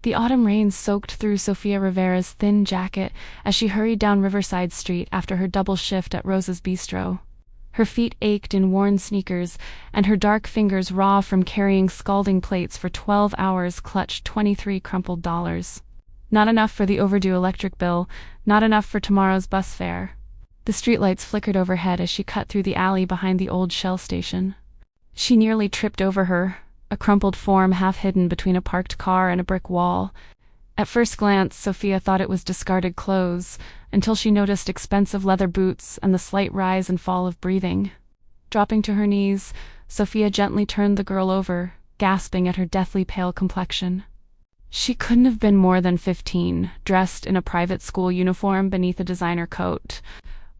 The autumn rain soaked through Sofia Rivera's thin jacket as she hurried down Riverside Street after her double shift at Rosa's Bistro. Her feet ached in worn sneakers, and her dark fingers, raw from carrying scalding plates for 12 hours, clutched 23 crumpled dollars. Not enough for the overdue electric bill, not enough for tomorrow's bus fare. The streetlights flickered overhead as she cut through the alley behind the old Shell station. She nearly tripped over her, a crumpled form half hidden between a parked car and a brick wall. At first glance, Sofia thought it was discarded clothes, until she noticed expensive leather boots and the slight rise and fall of breathing. Dropping to her knees, Sofia gently turned the girl over, gasping at her deathly pale complexion. She couldn't have been more than 15, dressed in a private school uniform beneath a designer coat.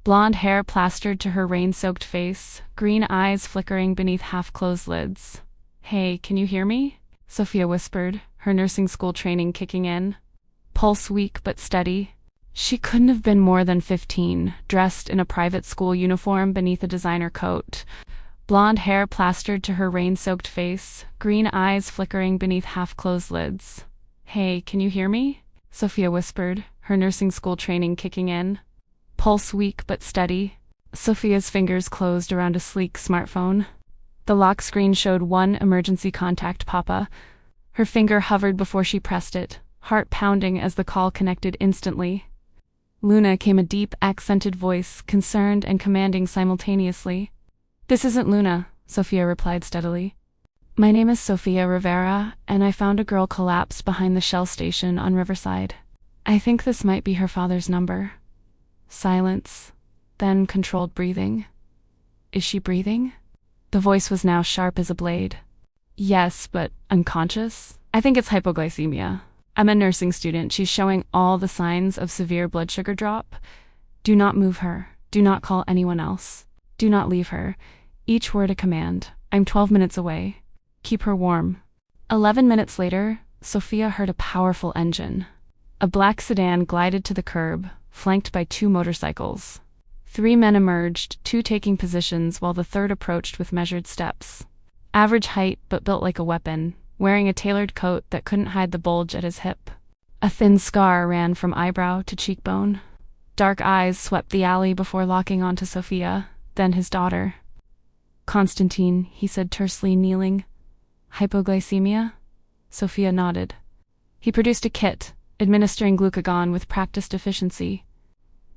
Blonde hair plastered to her rain-soaked face, green eyes flickering beneath half-closed lids. "Hey, can you hear me?" Sofia whispered, her nursing school training kicking in. Pulse weak but steady. She couldn't have been more than 15, dressed in a private school uniform beneath a designer coat. Blonde hair plastered to her rain-soaked face, green eyes flickering beneath half-closed lids. "Hey, can you hear me?" Sofia whispered, her nursing school training kicking in. Pulse weak but steady. Sofia's fingers closed around a sleek smartphone. The lock screen showed one emergency contact pop-up. Her finger hovered before she pressed it, heart pounding as the call connected instantly. Luna, came a deep, accented voice, concerned and commanding simultaneously. "This isn't Luna," Sofia replied steadily. "My name is Sofia Rivera, and I found a girl collapsed behind the Shell station on Riverside. I think this might be her father's number." Silence, then controlled breathing. "Is she breathing?" The voice was now sharp as a blade. "Yes, but unconscious? I think it's hypoglycemia. I'm a nursing student. She's showing all the signs of severe blood sugar drop. Do not move her. Do not call anyone else. Do not leave her. Each word a command. I'm 12 minutes away. Keep her warm." 11 minutes later, Sofia heard a powerful engine. A black sedan glided to the curb, flanked by 2 motorcycles. 3 men emerged, 2 taking positions while the third approached with measured steps. Average height but built like a weapon, wearing a tailored coat that couldn't hide the bulge at his hip. A thin scar ran from eyebrow to cheekbone. Dark eyes swept the alley before locking onto Sofia, then his daughter. "Constantine," he said tersely, kneeling. "Hypoglycemia?" Sofia nodded. He produced a kit, administering glucagon with practiced efficiency.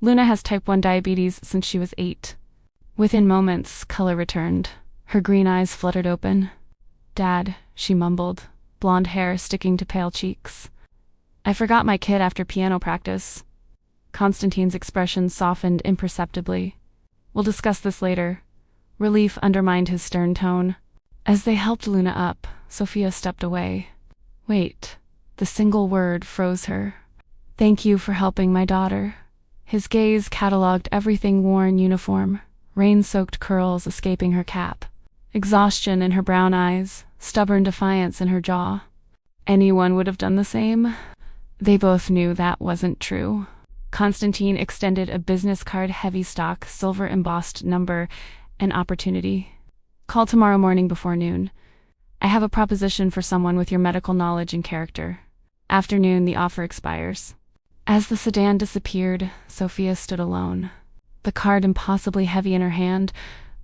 "Luna has type 1 diabetes since she was 8. Within moments, color returned. Her green eyes fluttered open. "Dad," she mumbled, blonde hair sticking to pale cheeks. "I forgot my kit after piano practice." Constantine's expression softened imperceptibly. "We'll discuss this later." Relief undermined his stern tone. As they helped Luna up, Sofia stepped away. "Wait." The single word froze her. "Thank you for helping my daughter." His gaze catalogued everything: worn uniform, rain-soaked curls escaping her cap, exhaustion in her brown eyes, stubborn defiance in her jaw. Anyone would have done the same. They both knew that wasn't true. Constantine extended a business card, heavy stock, silver-embossed number, and opportunity. "Call tomorrow morning before noon. I have a proposition for someone with your medical knowledge and character. Afternoon, the offer expires." As the sedan disappeared, Sofia stood alone. The card impossibly heavy in her hand.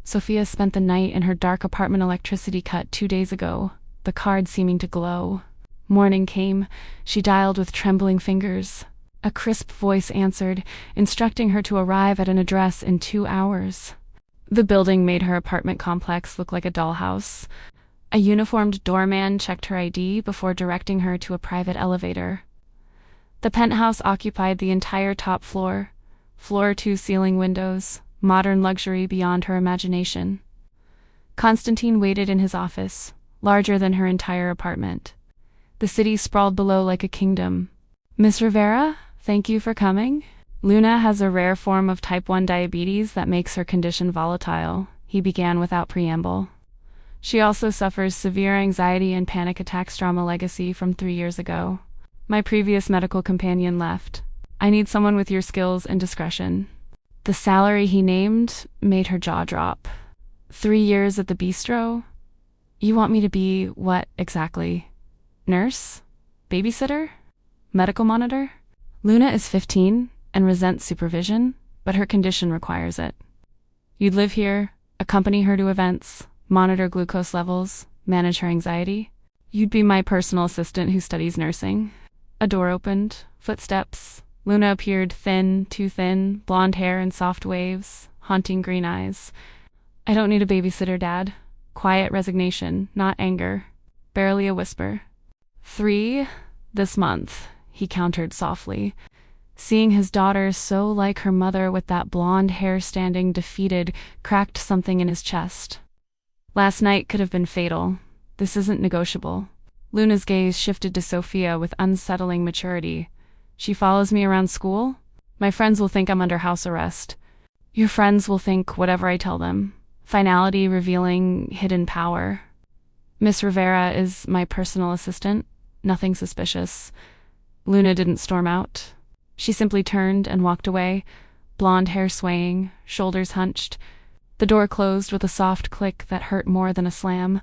Sofia spent the night in her dark apartment, electricity cut 2 days ago, the card seeming to glow. Morning came. She dialed with trembling fingers. A crisp voice answered, instructing her to arrive at an address in 2 hours. The building made her apartment complex look like a dollhouse. A uniformed doorman checked her ID before directing her to a private elevator. The penthouse occupied the entire top floor, floor-to ceiling windows, modern luxury beyond her imagination. Constantine waited in his office, larger than her entire apartment. The city sprawled below like a kingdom. "Miss Rivera, thank you for coming." "Luna has a rare form of type 1 diabetes that makes her condition volatile," he began without preamble. "She also suffers severe anxiety and panic attacks, trauma legacy from 3 years ago. My previous medical companion left. I need someone with your skills and discretion." The salary he named made her jaw drop. 3 years at the bistro? You want me to be what exactly? Nurse? Babysitter? Medical monitor? Luna is 15 and resents supervision, but her condition requires it. You'd live here, accompany her to events, monitor glucose levels, manage her anxiety. You'd be my personal assistant who studies nursing. A door opened, footsteps. Luna appeared thin, too thin, blonde hair in soft waves, haunting green eyes. I don't need a babysitter, Dad. Quiet resignation, not anger. Barely a whisper. 3 this month, he countered softly. Seeing his daughter so like her mother with that blonde hair standing defeated cracked something in his chest. Last night could have been fatal. This isn't negotiable. Luna's gaze shifted to Sophia with unsettling maturity. She follows me around school? My friends will think I'm under house arrest. Your friends will think whatever I tell them. Finality revealing hidden power. Miss Rivera is my personal assistant. Nothing suspicious. Luna didn't storm out. She simply turned and walked away, blonde hair swaying, shoulders hunched. The door closed with a soft click that hurt more than a slam.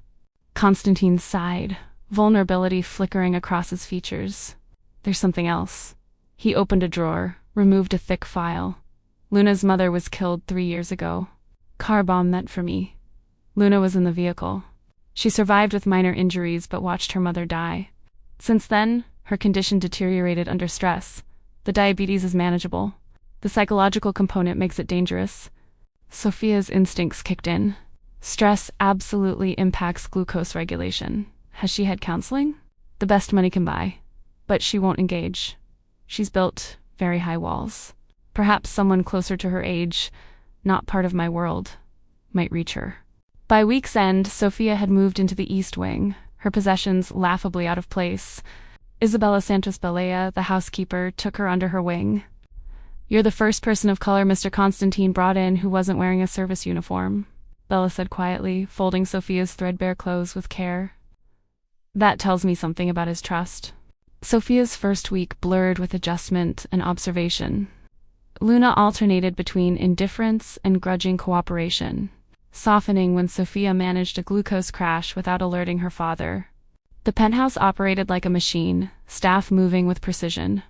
Constantine sighed, vulnerability flickering across his features. There's something else. He opened a drawer, removed a thick file. Luna's mother was killed 3 years ago. Car bomb meant for me. Luna was in the vehicle. She survived with minor injuries but watched her mother die. Since then, her condition deteriorated under stress. The diabetes is manageable. The psychological component makes it dangerous. Sophia's instincts kicked in. Stress absolutely impacts glucose regulation. Has she had counseling? The best money can buy. But she won't engage. She's built very high walls. Perhaps someone closer to her age, not part of my world, might reach her. By week's end, Sophia had moved into the East Wing, her possessions laughably out of place. Isabella Santos Balea, the housekeeper, took her under her wing. You're the first person of color Mr. Constantine brought in who wasn't wearing a service uniform, Bella said quietly, folding Sophia's threadbare clothes with care. That tells me something about his trust. Sophia's first week blurred with adjustment and observation. Luna alternated between indifference and grudging cooperation, softening when Sophia managed a glucose crash without alerting her father. The penthouse operated like a machine, staff moving with precision.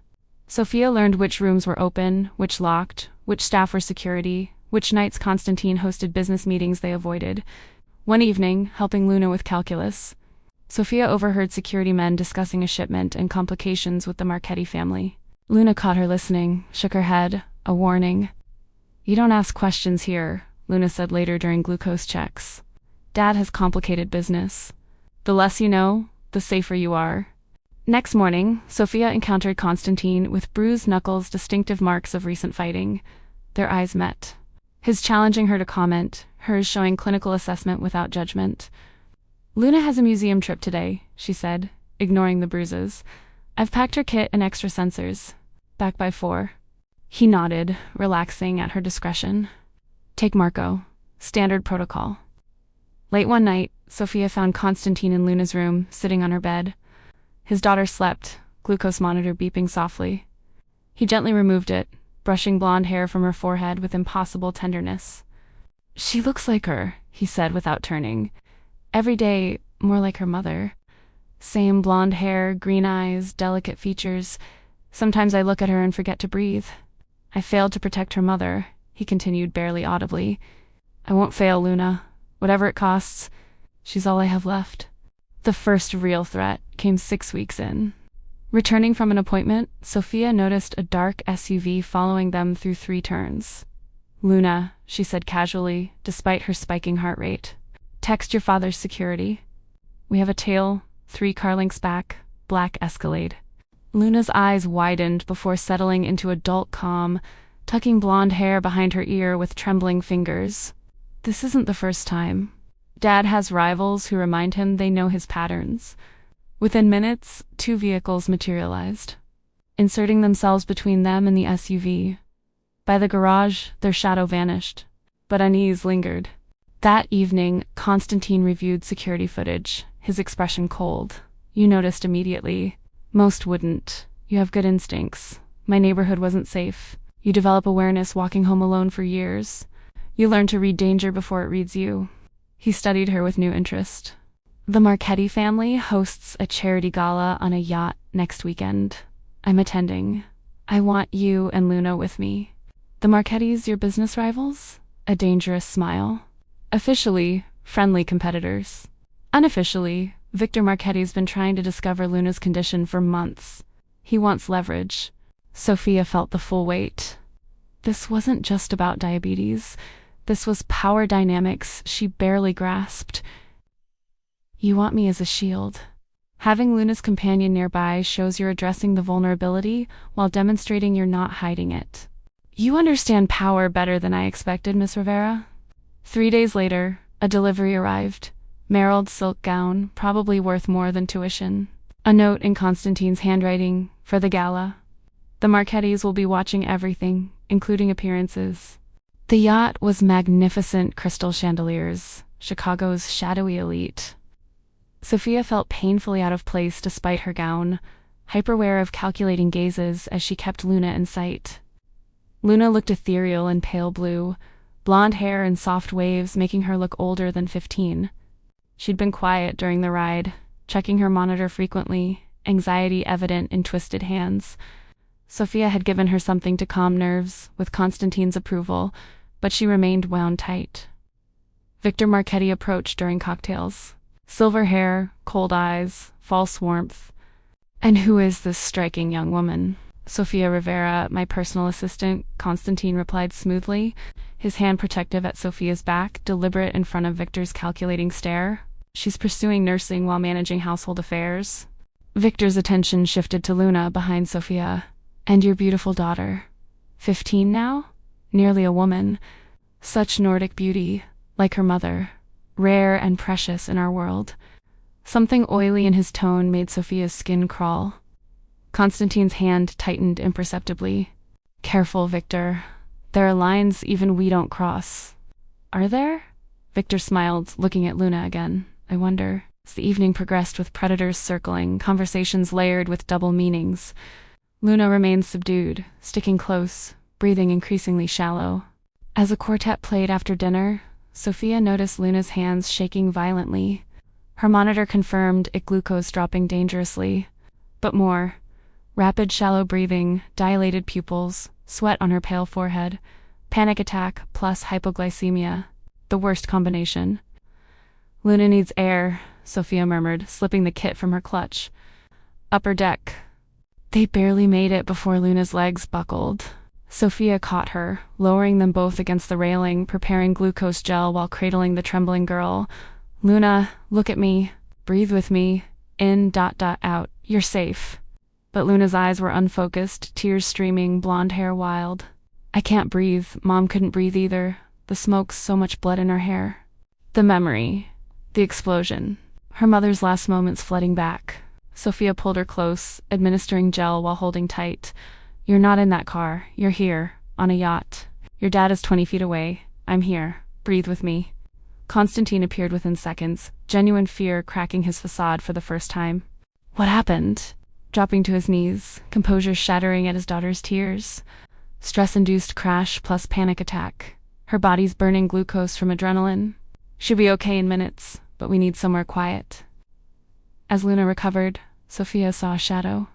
Sophia learned which rooms were open, which locked, which staff were security, which nights Constantine hosted business meetings they avoided. One evening, helping Luna with calculus, Sophia overheard security men discussing a shipment and complications with the Marchetti family. Luna caught her listening, shook her head, a warning. You don't ask questions here, Luna said later during glucose checks. Dad has complicated business. The less you know, the safer you are. Next morning, Sophia encountered Constantine with bruised knuckles, distinctive marks of recent fighting. Their eyes met. His challenging her to comment, hers showing clinical assessment without judgment. Luna has a museum trip today, she said, ignoring the bruises. I've packed her kit and extra sensors. Back by 4. He nodded, relaxing at her discretion. Take Marco. Standard protocol. Late one night, Sophia found Constantine in Luna's room, sitting on her bed. His daughter slept, glucose monitor beeping softly. He gently removed it, brushing blonde hair from her forehead with impossible tenderness. She looks like her, he said without turning. Every day, more like her mother. Same blonde hair, green eyes, delicate features. Sometimes I look at her and forget to breathe. I failed to protect her mother, he continued barely audibly. I won't fail, Luna. Whatever it costs, she's all I have left. The first real threat came 6 weeks in. Returning from an appointment, Sophia noticed a dark SUV following them through 3 turns. Luna, she said casually, despite her spiking heart rate. Text your father's security. We have a tail, 3 car lengths back, black Escalade. Luna's eyes widened before settling into adult calm, tucking blonde hair behind her ear with trembling fingers. This isn't the first time. Dad has rivals who remind him they know his patterns. Within minutes, 2 vehicles materialized, inserting themselves between them and the SUV. By the garage, their shadow vanished, but unease lingered. That evening, Constantine reviewed security footage, his expression cold. You noticed immediately. Most wouldn't. You have good instincts. My neighborhood wasn't safe. You develop awareness walking home alone for years. You learn to read danger before it reads you. He studied her with new interest. The Marchetti family hosts a charity gala on a yacht next weekend. I'm attending. I want you and Luna with me. The Marchettis your business rivals? A dangerous smile. Officially, friendly competitors. Unofficially, Victor Marchetti's been trying to discover Luna's condition for months. He wants leverage. Sophia felt the full weight. This wasn't just about diabetes. This was power dynamics she barely grasped. You want me as a shield. Having Luna's companion nearby shows you're addressing the vulnerability while demonstrating you're not hiding it. You understand power better than I expected, Miss Rivera. 3 days later, a delivery arrived. Merled silk gown, probably worth more than tuition. A note in Constantine's handwriting, for the gala. The Marchettis will be watching everything, including appearances. The yacht was magnificent crystal chandeliers, Chicago's shadowy elite. Sophia felt painfully out of place despite her gown, hyper-aware of calculating gazes as she kept Luna in sight. Luna looked ethereal in pale blue, blonde hair in soft waves making her look older than 15. She'd been quiet during the ride, checking her monitor frequently, anxiety evident in twisted hands. Sophia had given her something to calm nerves, with Constantine's approval, but she remained wound tight. Victor Marchetti approached during cocktails. Silver hair, cold eyes, false warmth. And who is this striking young woman? Sofia Rivera, my personal assistant, Constantine replied smoothly, his hand protective at Sophia's back, deliberate in front of Victor's calculating stare. She's pursuing nursing while managing household affairs. Victor's attention shifted to Luna behind Sophia. And your beautiful daughter. 15 now? Nearly a woman. Such Nordic beauty, like her mother. Rare and precious in our world. Something oily in his tone made Sophia's skin crawl. Constantine's hand tightened imperceptibly. Careful, Victor. There are lines even we don't cross. Are there? Victor smiled, looking at Luna again. I wonder. As the evening progressed with predators circling, conversations layered with double meanings. Luna remained subdued, sticking close, breathing increasingly shallow. As a quartet played after dinner, Sophia noticed Luna's hands shaking violently. Her monitor confirmed it glucose dropping dangerously. But more. Rapid shallow breathing, dilated pupils, sweat on her pale forehead. Panic attack plus hypoglycemia. The worst combination. Luna needs air, Sophia murmured, slipping the kit from her clutch. Upper deck. They barely made it before Luna's legs buckled. Sophia caught her, lowering them both against the railing, preparing glucose gel while cradling the trembling girl. Luna, look at me. Breathe with me. In, out. You're safe. But Luna's eyes were unfocused, tears streaming, blonde hair wild. I can't breathe. Mom couldn't breathe either. The smoke's so much blood in her hair. The memory. The explosion. Her mother's last moments flooding back. Sophia pulled her close, administering gel while holding tight. You're not in that car. You're here, on a yacht. Your dad is 20 feet away. I'm here. Breathe with me. Constantine appeared within seconds, genuine fear cracking his facade for the first time. What happened? Dropping to his knees, composure shattering at his daughter's tears. Stress-induced crash plus panic attack. Her body's burning glucose from adrenaline. She'll be okay in minutes, but we need somewhere quiet. As Luna recovered, Sophia saw a shadow.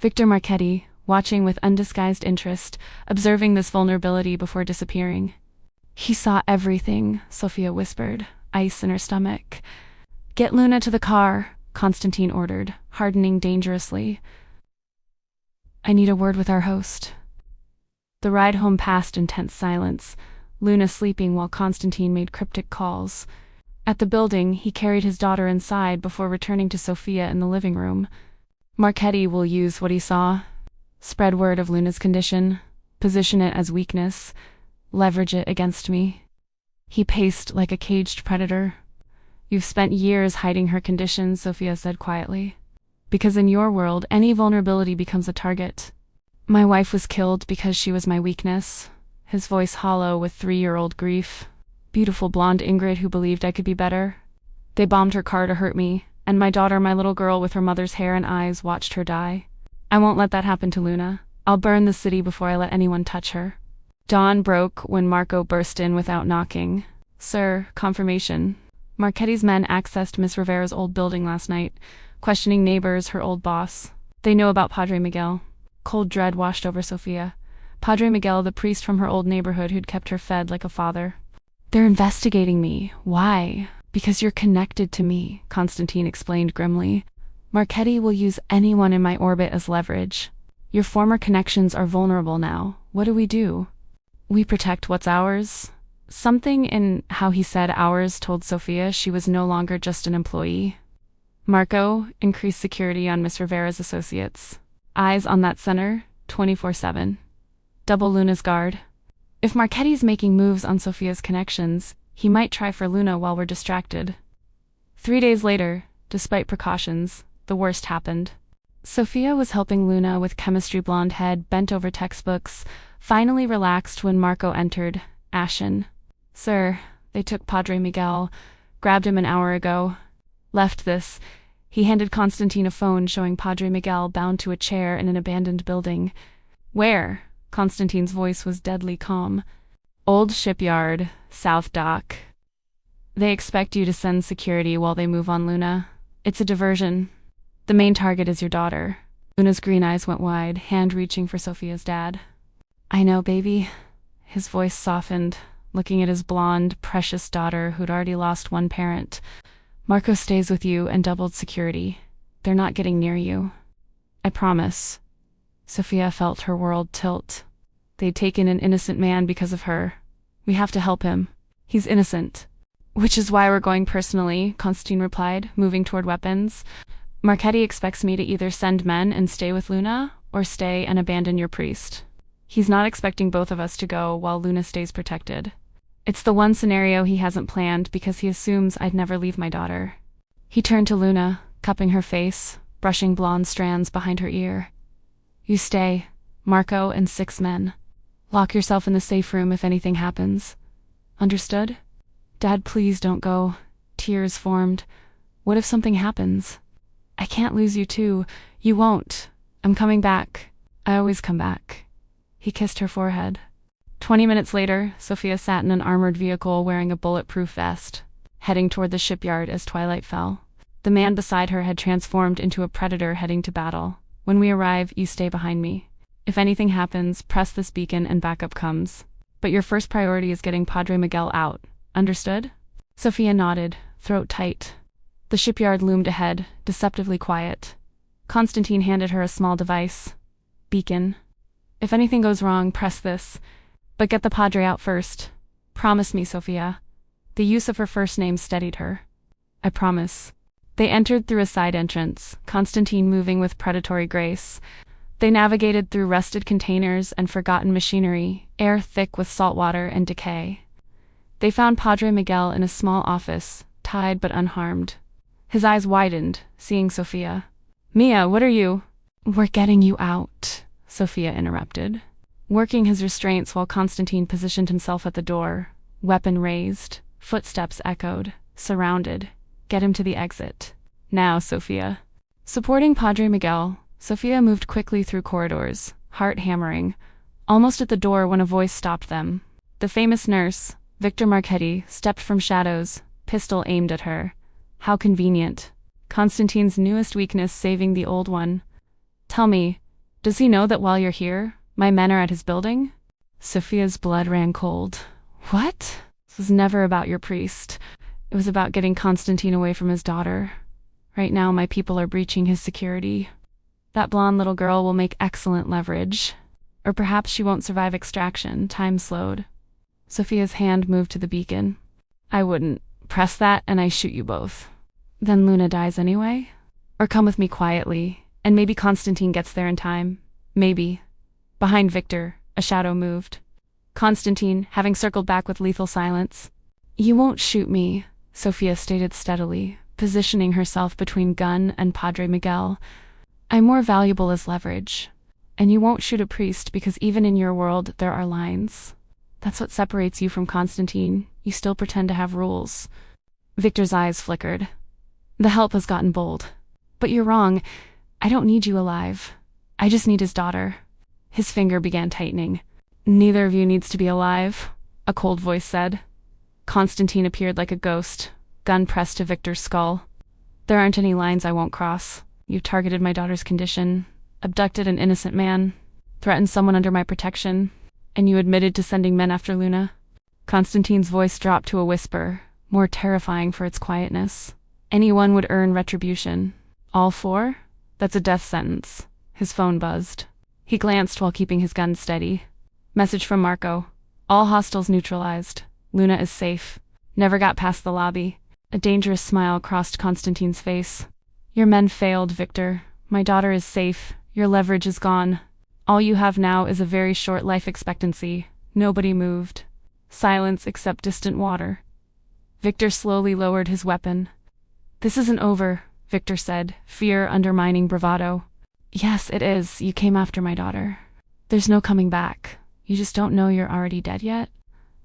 Victor Marchetti, watching with undisguised interest, observing this vulnerability before disappearing. He saw everything, Sophia whispered, ice in her stomach. Get Luna to the car, Constantine ordered, hardening dangerously. I need a word with our host. The ride home passed in tense silence, Luna sleeping while Constantine made cryptic calls. At the building, he carried his daughter inside before returning to Sophia in the living room. Marchetti will use what he saw. Spread word of Luna's condition. Position it as weakness. Leverage it against me. He paced like a caged predator. You've spent years hiding her condition, Sophia said quietly. Because in your world, any vulnerability becomes a target. My wife was killed because she was my weakness. His voice hollow with 3-year-old grief. Beautiful blonde Ingrid who believed I could be better. They bombed her car to hurt me, and my daughter, my little girl with her mother's hair and eyes, watched her die. I won't let that happen to Luna. I'll burn the city before I let anyone touch her. Dawn broke when Marco burst in without knocking. Sir, confirmation. Marchetti's men accessed Miss Rivera's old building last night, questioning neighbors, her old boss. They know about Padre Miguel. Cold dread washed over Sophia. Padre Miguel, the priest from her old neighborhood who'd kept her fed like a father. They're investigating me. Why? Because you're connected to me, Constantine explained grimly. Marchetti will use anyone in my orbit as leverage. Your former connections are vulnerable now. What do? We protect what's ours. Something in how he said ours told Sophia she was no longer just an employee. Marco increased security on Miss Rivera's associates. Eyes on that center, 24/7. Double Luna's guard. If Marchetti's making moves on Sophia's connections, he might try for Luna while we're distracted. 3 days later, despite precautions, the worst happened. Sophia was helping Luna with chemistry, blonde head, bent over textbooks, finally relaxed when Marco entered, ashen. Sir, they took Padre Miguel, grabbed him an hour ago. Left this. He handed Constantine a phone showing Padre Miguel bound to a chair in an abandoned building. Where? Constantine's voice was deadly calm. Old shipyard, South Dock. They expect you to send security while they move on Luna. It's a diversion. The main target is your daughter. Luna's green eyes went wide, hand reaching for Sophia's dad. I know, baby. His voice softened, looking at his blonde, precious daughter who'd already lost one parent. Marco stays with you and doubled security. They're not getting near you. I promise. Sophia felt her world tilt. They'd taken an innocent man because of her. We have to help him. He's innocent. Which is why we're going personally, Constantine replied, moving toward weapons. Marchetti expects me to either send men and stay with Luna, or stay and abandon your priest. He's not expecting both of us to go while Luna stays protected. It's the one scenario he hasn't planned because he assumes I'd never leave my daughter. He turned to Luna, cupping her face, brushing blonde strands behind her ear. You stay, Marco and 6 men. Lock yourself in the safe room if anything happens. Understood? Dad, please don't go. Tears formed. What if something happens? I can't lose you too. You won't. I'm coming back. I always come back. He kissed her forehead. 20 minutes later, Sophia sat in an armored vehicle wearing a bulletproof vest, heading toward the shipyard as twilight fell. The man beside her had transformed into a predator heading to battle. When we arrive, you stay behind me. If anything happens, press this beacon and backup comes. But your first priority is getting Padre Miguel out. Understood? Sophia nodded, throat tight. The shipyard loomed ahead, deceptively quiet. Constantine handed her a small device. Beacon. If anything goes wrong, press this. But get the Padre out first. Promise me, Sophia. The use of her first name steadied her. I promise. They entered through a side entrance, Constantine moving with predatory grace. They navigated through rusted containers and forgotten machinery, air thick with salt water and decay. They found Padre Miguel in a small office, tied but unharmed. His eyes widened, seeing Sophia. Mia, what are you? We're getting you out, Sophia interrupted, working his restraints while Constantine positioned himself at the door, weapon raised, footsteps echoed, surrounded. Get him to the exit. Now, Sophia. Supporting Padre Miguel, Sophia moved quickly through corridors, heart hammering, almost at the door when a voice stopped them. The famous nurse, Victor Marchetti, stepped from shadows, pistol aimed at her. How convenient. Constantine's newest weakness saving the old one. Tell me, does he know that while you're here, my men are at his building? Sophia's blood ran cold. What? This was never about your priest. It was about getting Constantine away from his daughter. Right now, my people are breaching his security. That blonde little girl will make excellent leverage. Or perhaps she won't survive extraction. Time slowed. Sophia's hand moved to the beacon. I wouldn't. Press that and I shoot you both. Then Luna dies anyway? Or come with me quietly, and maybe Constantine gets there in time. Maybe. Behind Victor, a shadow moved. Constantine, having circled back with lethal silence. You won't shoot me, Sophia stated steadily, positioning herself between gun and Padre Miguel. I'm more valuable as leverage. And you won't shoot a priest because even in your world there are lines. That's what separates you from Constantine. You still pretend to have rules. Victor's eyes flickered. The help has gotten bold. But you're wrong. I don't need you alive. I just need his daughter. His finger began tightening. Neither of you needs to be alive, a cold voice said. Constantine appeared like a ghost, gun pressed to Victor's skull. There aren't any lines I won't cross. You've targeted my daughter's condition, abducted an innocent man, threatened someone under my protection, and you admitted to sending men after Luna. Constantine's voice dropped to a whisper, more terrifying for its quietness. Anyone would earn retribution. All 4? That's a death sentence. His phone buzzed. He glanced while keeping his gun steady. Message from Marco. All hostiles neutralized. Luna is safe. Never got past the lobby. A dangerous smile crossed Constantine's face. Your men failed, Victor. My daughter is safe. Your leverage is gone. All you have now is a very short life expectancy. Nobody moved. Silence except distant water. Victor slowly lowered his weapon. This isn't over, Victor said, fear undermining bravado. Yes, it is. You came after my daughter. There's no coming back. You just don't know you're already dead yet?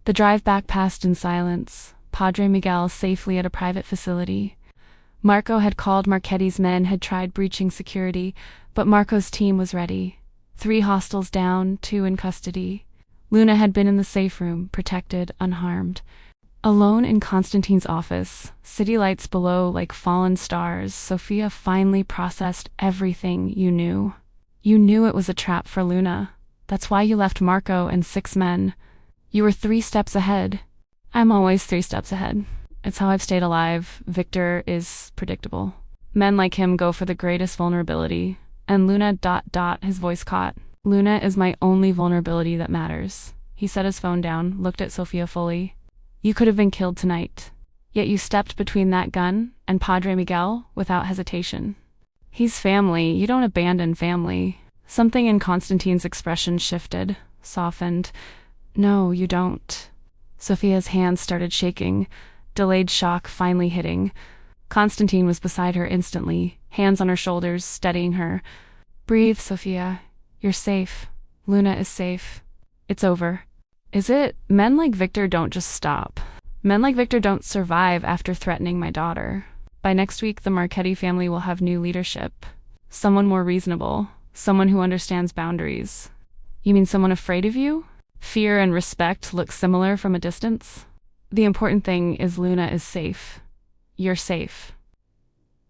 The drive back passed in silence. Padre Miguel safely at a private facility. Marco had called. Marchetti's men had tried breaching security, but Marco's team was ready. 3 hostiles down, 2 in custody. Luna had been in the safe room, protected, unharmed. Alone in Constantine's office, city lights below like fallen stars, Sophia finally processed everything you knew. You knew it was a trap for Luna. That's why you left Marco and 6 men. You were 3 steps ahead. I'm always 3 steps ahead. It's how I've stayed alive. Victor is predictable. Men like him go for the greatest vulnerability. And Luna ... his voice caught. Luna is my only vulnerability that matters. He set his phone down, looked at Sophia fully. You could have been killed tonight. Yet you stepped between that gun and Padre Miguel without hesitation. He's family. You don't abandon family. Something in Constantine's expression shifted, softened. No, you don't. Sophia's hands started shaking, delayed shock finally hitting. Constantine was beside her instantly, hands on her shoulders, steadying her. Breathe, Sophia. You're safe. Luna is safe. It's over. Is it? Men like Victor don't just stop. Men like Victor don't survive after threatening my daughter. By next week, the Marchetti family will have new leadership. Someone more reasonable. Someone who understands boundaries. You mean someone afraid of you? Fear and respect look similar from a distance? The important thing is Luna is safe. You're safe.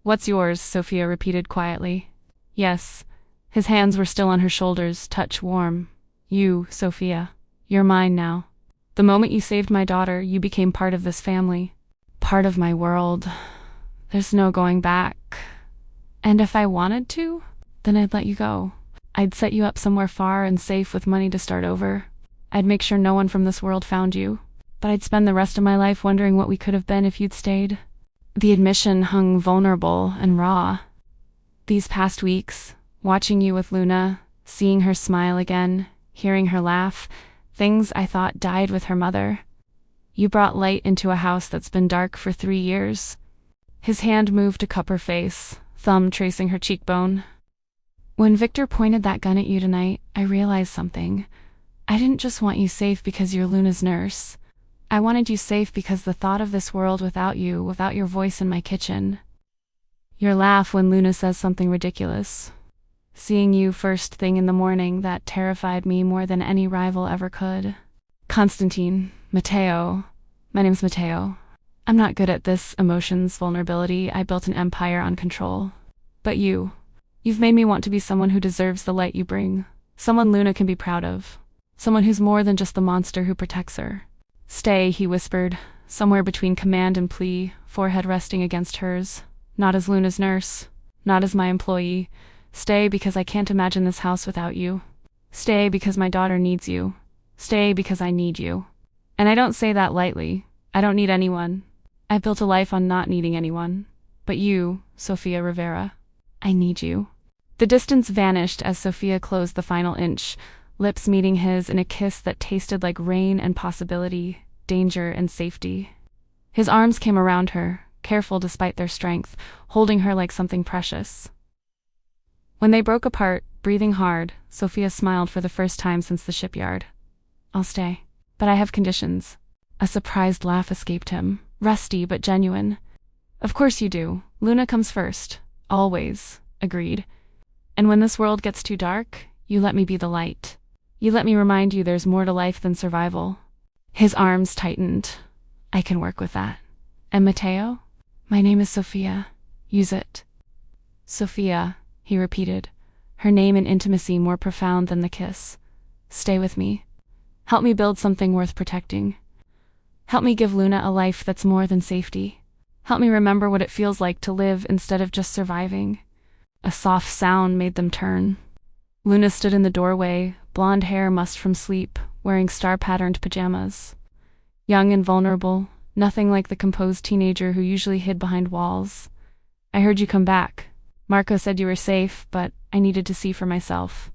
What's yours? Sophia repeated quietly. Yes. His hands were still on her shoulders, touch warm. You, Sophia. You're mine now. The moment you saved my daughter, you became part of this family. Part of my world. There's no going back. And if I wanted to, then I'd let you go. I'd set you up somewhere far and safe with money to start over. I'd make sure no one from this world found you. But I'd spend the rest of my life wondering what we could have been if you'd stayed. The admission hung vulnerable and raw. These past weeks, watching you with Luna, seeing her smile again, hearing her laugh, things I thought died with her mother. You brought light into a house that's been dark for 3 years. His hand moved to cup her face, thumb tracing her cheekbone. When Victor pointed that gun at you tonight, I realized something. I didn't just want you safe because you're Luna's nurse. I wanted you safe because the thought of this world without you, without your voice in my kitchen. Your laugh when Luna says something ridiculous. Seeing you first thing in the morning, that terrified me more than any rival ever could. Constantine, Matteo. My name's Matteo. I'm not good at this emotions vulnerability. I built an empire on control. But you've made me want to be someone who deserves the light you bring. Someone Luna can be proud of. Someone who's more than just the monster who protects her. Stay, he whispered, somewhere between command and plea, forehead resting against hers. Not as Luna's nurse. Not as my employee. Stay because I can't imagine this house without you. Stay because my daughter needs you. Stay because I need you. And I don't say that lightly. I don't need anyone. I've built a life on not needing anyone. But you, Sophia Rivera, I need you. The distance vanished as Sophia closed the final inch, lips meeting his in a kiss that tasted like rain and possibility, danger and safety. His arms came around her, careful despite their strength, holding her like something precious. When they broke apart, breathing hard, Sophia smiled for the first time since the shipyard. I'll stay. But I have conditions. A surprised laugh escaped him, rusty but genuine. Of course you do. Luna comes first. Always. Agreed. And when this world gets too dark, you let me be the light. You let me remind you there's more to life than survival. His arms tightened. I can work with that. And Matteo? My name is Sophia. Use it. Sophia, he repeated, her name in intimacy more profound than the kiss. Stay with me. Help me build something worth protecting. Help me give Luna a life that's more than safety. Help me remember what it feels like to live instead of just surviving. A soft sound made them turn. Luna stood in the doorway, blonde hair mussed from sleep, wearing star-patterned pajamas. Young and vulnerable, nothing like the composed teenager who usually hid behind walls. I heard you come back. Marco said you were safe, but I needed to see for myself.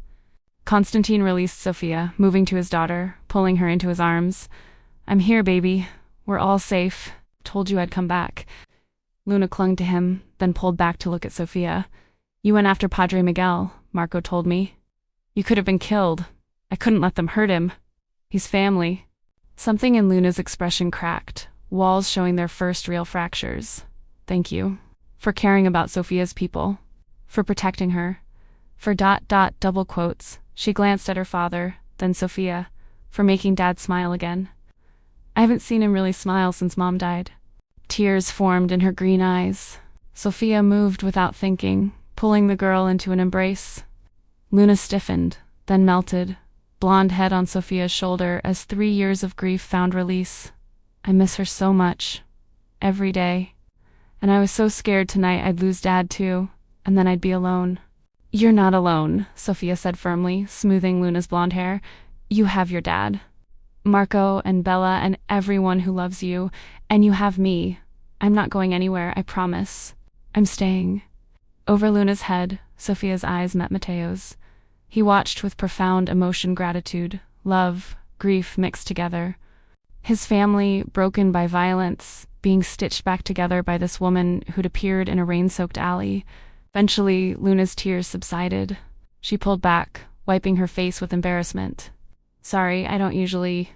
Constantine released Sophia, moving to his daughter, pulling her into his arms. I'm here, baby. We're all safe. Told you I'd come back. Luna clung to him, then pulled back to look at Sophia. You went after Padre Miguel, Marco told me. You could have been killed. I couldn't let them hurt him. He's family. Something in Luna's expression cracked, walls showing their first real fractures. Thank you. For caring about Sophia's people. For protecting her. For ... double quotes. She glanced at her father, then Sophia. For making Dad smile again. I haven't seen him really smile since Mom died. Tears formed in her green eyes. Sophia moved without thinking, pulling the girl into an embrace. Luna stiffened, then melted, blonde head on Sophia's shoulder as 3 years of grief found release. I miss her so much. Every day. And I was so scared tonight I'd lose Dad too, and then I'd be alone. You're not alone, Sophia said firmly, smoothing Luna's blonde hair. You have your dad. Marco and Bella and everyone who loves you, and you have me. I'm not going anywhere, I promise. I'm staying. Over Luna's head, Sophia's eyes met Matteo's. He watched with profound emotion, gratitude, love, grief mixed together. His family, broken by violence, being stitched back together by this woman who'd appeared in a rain-soaked alley. Eventually, Luna's tears subsided. She pulled back, wiping her face with embarrassment. Sorry, I don't usually...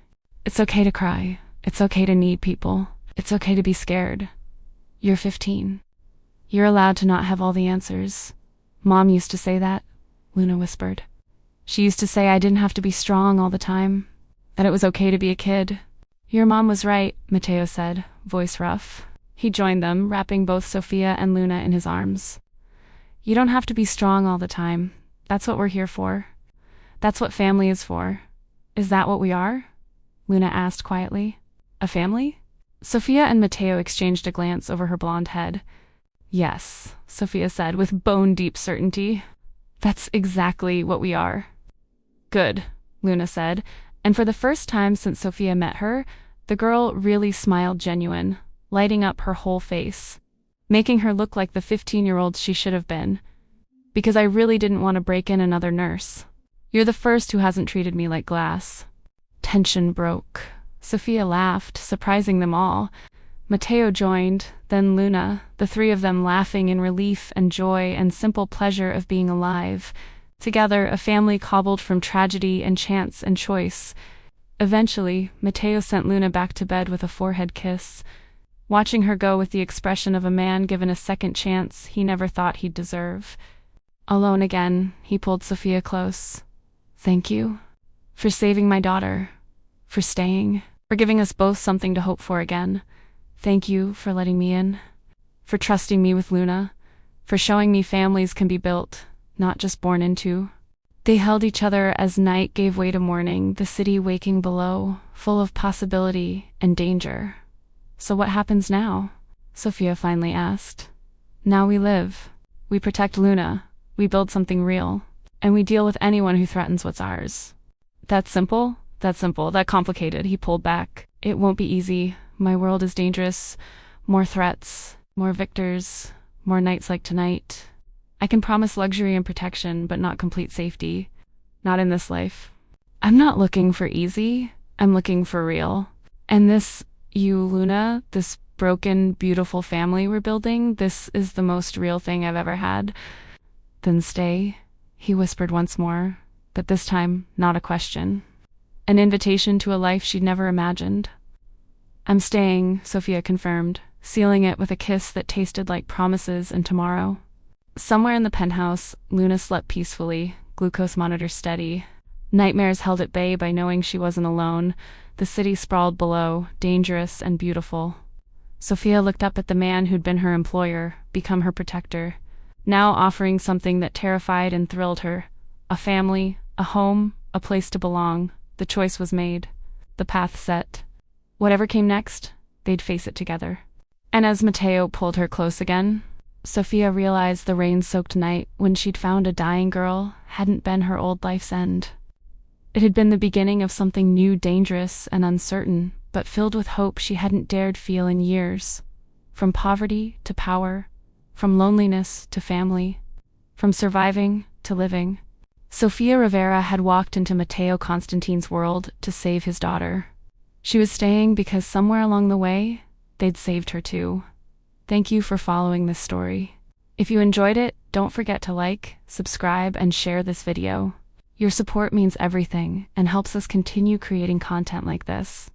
It's okay to cry. It's okay to need people. It's okay to be scared. You're 15. You're allowed to not have all the answers. Mom used to say that, Luna whispered. She used to say I didn't have to be strong all the time, that it was okay to be a kid. Your mom was right, Matteo said, voice rough. He joined them, wrapping both Sophia and Luna in his arms. You don't have to be strong all the time. That's what we're here for. That's what family is for. Is that what we are? Luna asked quietly. A family? Sophia and Matteo exchanged a glance over her blonde head. Yes, Sophia said with bone-deep certainty. That's exactly what we are. Good, Luna said, and for the first time since Sophia met her, the girl really smiled genuine, lighting up her whole face, making her look like the 15-year-old she should have been. Because I really didn't want to break in another nurse. You're the first who hasn't treated me like glass. Tension broke. Sophia laughed, surprising them all. Matteo joined, then Luna, the three of them laughing in relief and joy and simple pleasure of being alive. Together, a family cobbled from tragedy and chance and choice. Eventually, Matteo sent Luna back to bed with a forehead kiss, watching her go with the expression of a man given a second chance he never thought he'd deserve. Alone again, he pulled Sophia close. Thank you. For saving my daughter. For staying. For giving us both something to hope for again. Thank you for letting me in. For trusting me with Luna. For showing me families can be built, not just born into. They held each other as night gave way to morning, the city waking below, full of possibility and danger. So what happens now? Sophia finally asked. Now we live. We protect Luna. We build something real. And we deal with anyone who threatens what's ours. That's simple? That's simple. That complicated. He pulled back. It won't be easy. My world is dangerous. More threats. More victors. More nights like tonight. I can promise luxury and protection, but not complete safety. Not in this life. I'm not looking for easy. I'm looking for real. And this, you, Luna, this broken, beautiful family we're building, this is the most real thing I've ever had. Then stay, he whispered once more, but this time not a question. An invitation to a life she'd never imagined. I'm staying, Sophia confirmed, sealing it with a kiss that tasted like promises and tomorrow. Somewhere in the penthouse, Luna slept peacefully, glucose monitor steady. Nightmares held at bay by knowing she wasn't alone. The city sprawled below, dangerous and beautiful. Sophia looked up at the man who'd been her employer, become her protector, now offering something that terrified and thrilled her. A family, a home, a place to belong. The choice was made. The path set. Whatever came next, they'd face it together. And as Mateo pulled her close again, Sophia realized the rain-soaked night when she'd found a dying girl hadn't been her old life's end. It had been the beginning of something new, dangerous and uncertain, but filled with hope she hadn't dared feel in years. From poverty to power, from loneliness to family, from surviving to living. Sofia Rivera had walked into Mateo Constantine's world to save his daughter. She was staying because somewhere along the way, they'd saved her too. Thank you for following this story. If you enjoyed it, don't forget to like, subscribe, and share this video. Your support means everything and helps us continue creating content like this.